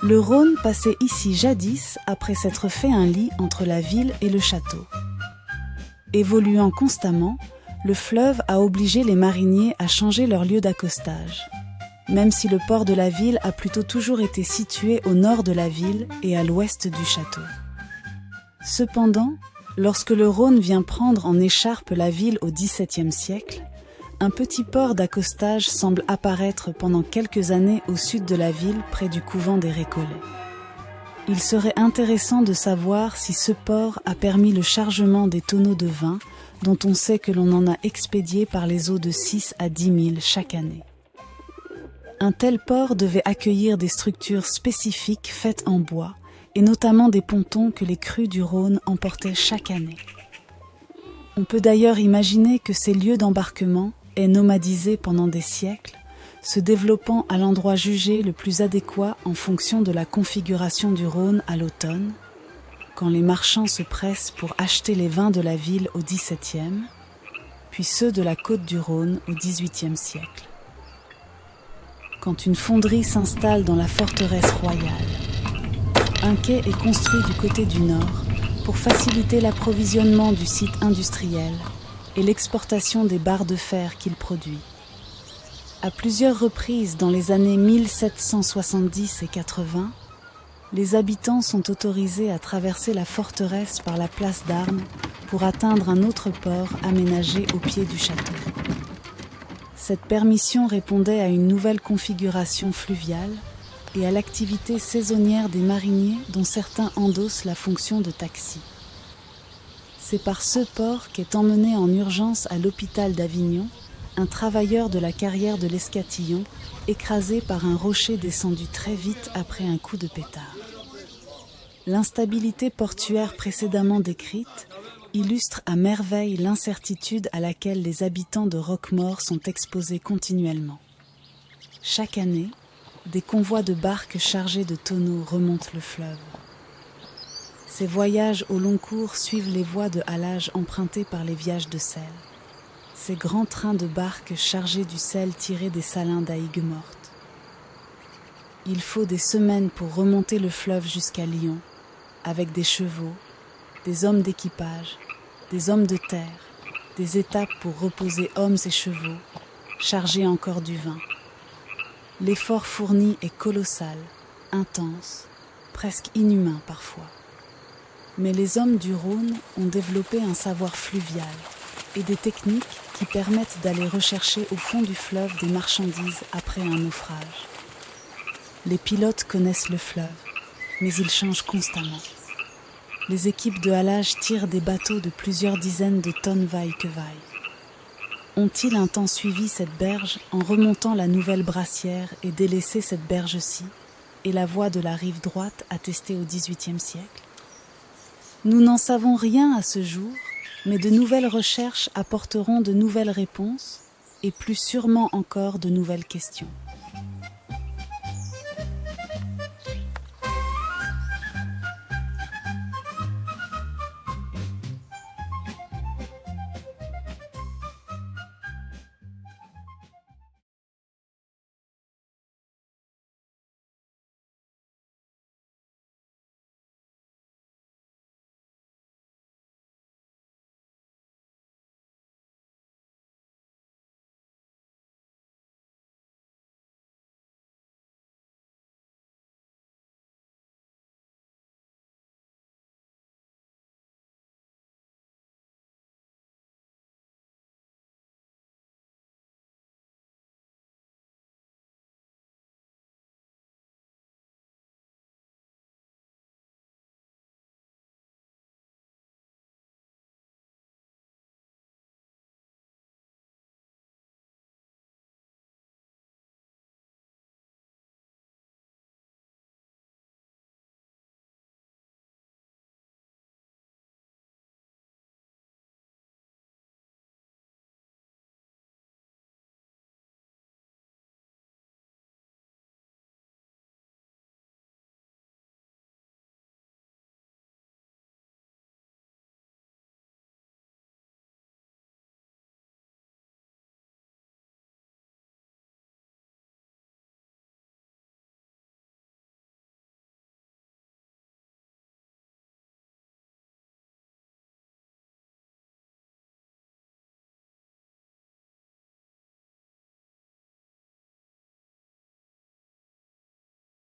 Le Rhône passait ici jadis après s'être fait un lit entre la ville et le château. Évoluant constamment, le fleuve a obligé les mariniers à changer leur lieu d'accostage, même si le port de la ville a plutôt toujours été situé au nord de la ville et à l'ouest du château. Cependant, lorsque le Rhône vient prendre en écharpe la ville au XVIIe siècle, un petit port d'accostage semble apparaître pendant quelques années au sud de la ville, près du couvent des Récollets. Il serait intéressant de savoir si ce port a permis le chargement des tonneaux de vin, dont on sait que l'on en a expédié par les eaux de 6 à 10 000 chaque année. Un tel port devait accueillir des structures spécifiques faites en bois, et notamment des pontons que les crues du Rhône emportaient chaque année. On peut d'ailleurs imaginer que ces lieux d'embarquement aient nomadisé pendant des siècles, se développant à l'endroit jugé le plus adéquat en fonction de la configuration du Rhône à l'automne, quand les marchands se pressent pour acheter les vins de la ville au XVIIe, puis ceux de la côte du Rhône au XVIIIe siècle. Quand une fonderie s'installe dans la forteresse royale, un quai est construit du côté du nord pour faciliter l'approvisionnement du site industriel et l'exportation des barres de fer qu'il produit. À plusieurs reprises dans les années 1770 et 80, les habitants sont autorisés à traverser la forteresse par la place d'Armes pour atteindre un autre port aménagé au pied du château. Cette permission répondait à une nouvelle configuration fluviale et à l'activité saisonnière des mariniers dont certains endossent la fonction de taxi. C'est par ce port qu'est emmené en urgence à l'hôpital d'Avignon un travailleur de la carrière de l'Escatillon écrasé par un rocher descendu très vite après un coup de pétard. L'instabilité portuaire précédemment décrite illustre à merveille l'incertitude à laquelle les habitants de Roquemaure sont exposés continuellement. Chaque année, des convois de barques chargées de tonneaux remontent le fleuve. Ces voyages au long cours suivent les voies de halage empruntées par les viages de sel. Ces grands trains de barques chargés du sel tiré des salins d'Aigues Mortes. Il faut des semaines pour remonter le fleuve jusqu'à Lyon, avec des chevaux, des hommes d'équipage, des hommes de terre, des étapes pour reposer hommes et chevaux, chargés encore du vin. L'effort fourni est colossal, intense, presque inhumain parfois. Mais les hommes du Rhône ont développé un savoir fluvial et des techniques qui permettent d'aller rechercher au fond du fleuve des marchandises après un naufrage. Les pilotes connaissent le fleuve, mais ils changent constamment. Les équipes de halage tirent des bateaux de plusieurs dizaines de tonnes vaille que vaille. Ont-ils un temps suivi cette berge en remontant la nouvelle brassière et délaissé cette berge-ci et la voie de la rive droite attestée au XVIIIe siècle? Nous n'en savons rien à ce jour, mais de nouvelles recherches apporteront de nouvelles réponses et plus sûrement encore de nouvelles questions.